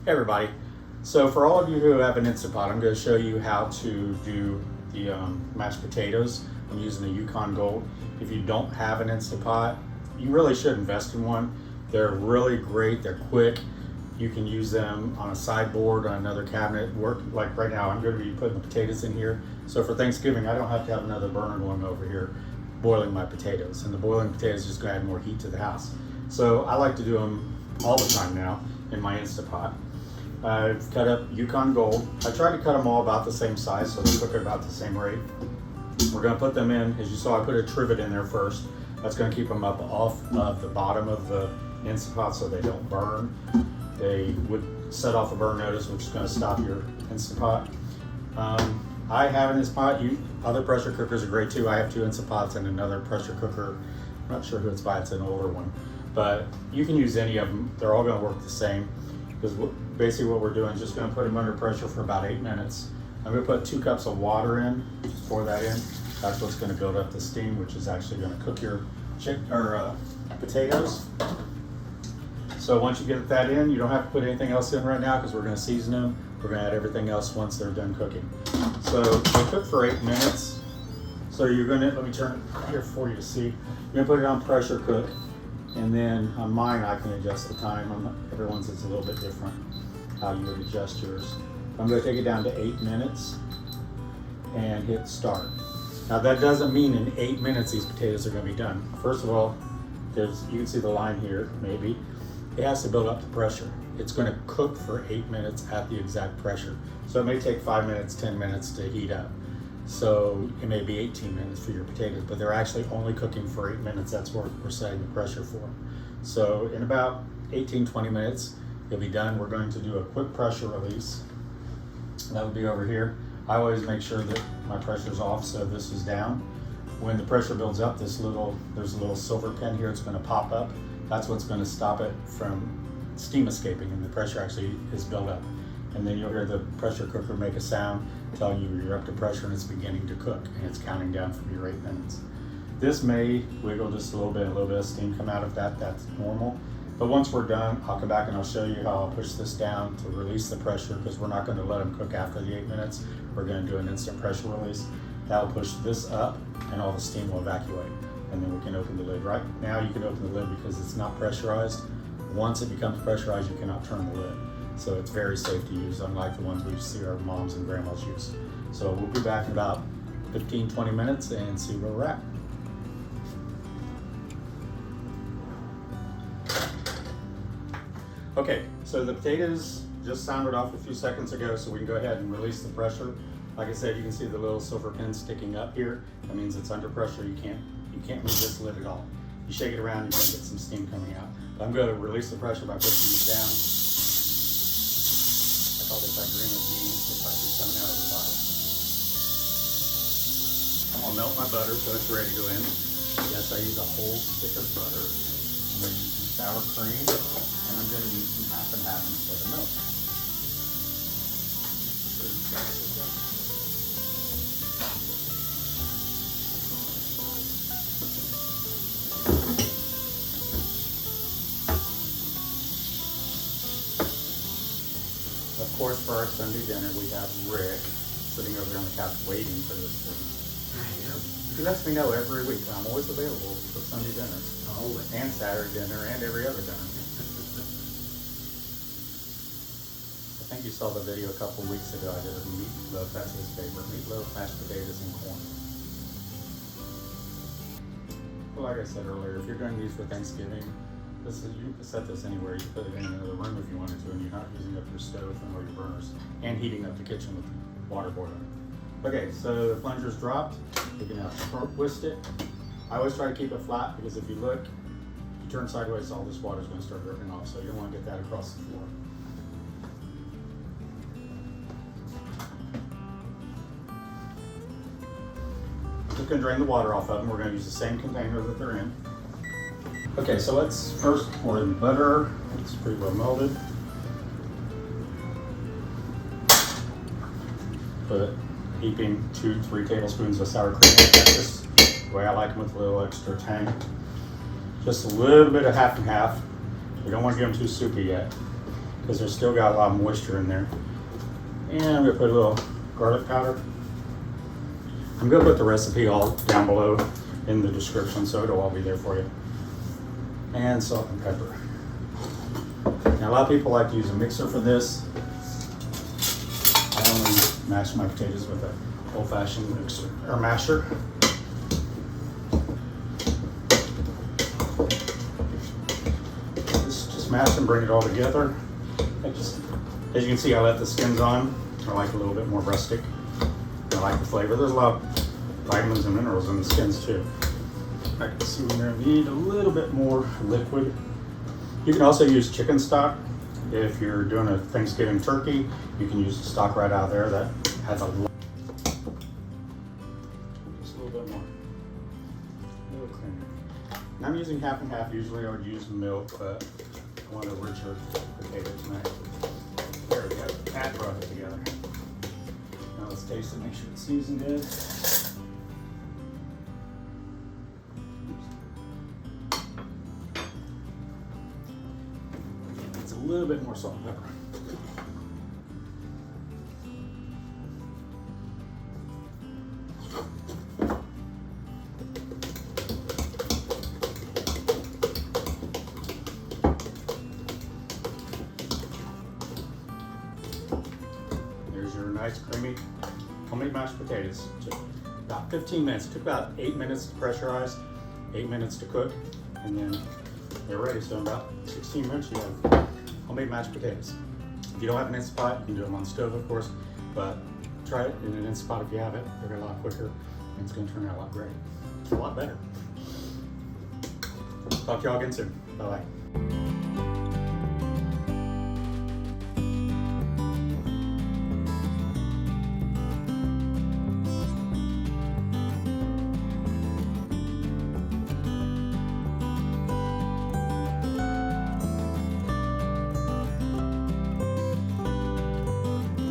Hey everybody. So for all of you who have an Instant Pot, I'm going to show you how to do the mashed potatoes. I'm using the Yukon Gold. If you don't have an Instant Pot, you really should invest in one. They're really great. They're quick. You can use them on a sideboard, on another cabinet. Work like right now, I'm going to be putting the potatoes in here. So for Thanksgiving, I don't have to have another burner going over here boiling my potatoes. And the boiling potatoes is just going to add more heat to the house. So I like to do them all the time now in my Instant Pot. I've cut up Yukon Gold. I try to cut them all about the same size so they cook at about the same rate. We're going to put them in, as you saw, I put a trivet in there first. That's going to keep them up off of the bottom of the Instant Pot so they don't burn. They would set off a burn notice, which is going to stop your Instant Pot. I have in this pot, other pressure cookers are great too. I have 2 Instant Pots and another pressure cooker. I'm not sure who it's by, it's an older one. But you can use any of them. They're all going to work the same. Because basically what we're doing is just going to put them under pressure for about 8 minutes. I'm going to put 2 cups of water in, just pour that in. That's what's going to build up the steam, which is actually going to cook your potatoes. So once you get that in, you don't have to put anything else in right now because we're going to season them. We're going to add everything else once they're done cooking. So they cook for 8 minutes. So you're going to, let me turn it here for you to see. You're going to put it on pressure cook. And then on mine, I can adjust the time. Everyone's is a little bit different how you would adjust yours. I'm going to take it down to 8 minutes and hit start. Now that doesn't mean in 8 minutes these potatoes are going to be done. First of all, you can see the line here, maybe. It has to build up the pressure. It's going to cook for 8 minutes at the exact pressure. So it may take 5 minutes, 10 minutes to heat up. So it may be 18 minutes for your potatoes, but they're actually only cooking for 8 minutes. That's what we're setting the pressure for. So in about 18-20 minutes, you'll be done. We're going to do a quick pressure release. That would be over here. I always make sure that my pressure's off, so this is down. When the pressure builds up, there's a little silver pin here. It's going to pop up. That's what's going to stop it from steam escaping, and the pressure actually is built up. And then you'll hear the pressure cooker make a sound telling you you're up to pressure and it's beginning to cook, and it's counting down from your 8 minutes. This may wiggle just a little bit of steam come out of that. That's normal. But once we're done, I'll come back and I'll show you how I'll push this down to release the pressure, because we're not going to let them cook after the 8 minutes. We're going to do an instant pressure release. That'll push this up and all the steam will evacuate. And then we can open the lid. Right now you can open the lid because it's not pressurized. Once it becomes pressurized, you cannot turn the lid. So it's very safe to use, unlike the ones we see our moms and grandmas use. So we'll be back in about 15-20 minutes and see where we're at. Okay, so the potatoes just sounded off a few seconds ago, so we can go ahead and release the pressure. Like I said, you can see the little silver pin sticking up here. That means it's under pressure. You can't move this lid at all. You shake it around, you're going to get some steam coming out. But I'm going to release the pressure by pushing it down. I call this agreement jeans. Looks like it's coming out of the bottle. I'm going to melt my butter so it's ready to go in. Yes, I use a whole stick of butter. I'm going to use some sour cream, and I'm going to use some half and half instead of milk. Of course, for our Sunday dinner, we have Rick sitting over there on the couch waiting for this food. He lets me know every week I'm always available for Sunday dinner. Always. And Saturday dinner and every other dinner. I think you saw the video a couple weeks ago. I did a meatloaf. That's his favorite. Meatloaf, mashed potatoes, and corn. Well, like I said earlier, if you're doing these for Thanksgiving, you can set this anywhere. You put it in another room if you wanted to, and you're not using up your stove and or your burners, and heating up the kitchen with water boiling. Okay, so the plunger's dropped. You can now twist it. I always try to keep it flat, because if you look, if you turn sideways, all this water is going to start dripping off, so you don't want to get that across the floor. We're going to drain the water off of them. We're going to use the same container that they're in. Okay, so let's first pour in butter. It's pretty well melted. Put heaping 2-3 tablespoons of sour cream. That's just the way I like them, with a little extra tang. Just a little bit of half and half. We don't want to get them too soupy yet. because there's still got a lot of moisture in there. And I'm gonna put a little garlic powder. I'm gonna put the recipe all down below in the description, so it'll all be there for you. And salt and pepper. Now a lot of people like to use a mixer for this. I only mash my potatoes with an old-fashioned mixer or masher. Just mash and bring it all together. As you can see, I left the skins on. I like a little bit more rustic. I like the flavor. There's a lot of vitamins and minerals in the skins too. I can see we're going to need a little bit more liquid. You can also use chicken stock. If you're doing a Thanksgiving turkey, you can use the stock right out of there. That has a lot. Just a little bit more. A little cleaner. And I'm using half and half. Usually I would use milk, but I want a richer potato tonight. There we go. That brought it together. Now let's taste it, make sure it's seasoned good. It's a little bit more salt and pepper. There's your nice creamy homemade mashed potatoes. Took about 15 minutes. It took about 8 minutes to pressurize, 8 minutes to cook, and then they're ready. So in about 16 minutes you have homemade mashed potatoes. If you don't have an Instant Pot, you can do them on the stove, of course, but try it in an Instant Pot if you have it. They're a lot quicker, and it's going to turn out a lot great. It's a lot better. Talk to y'all again soon. Bye-bye.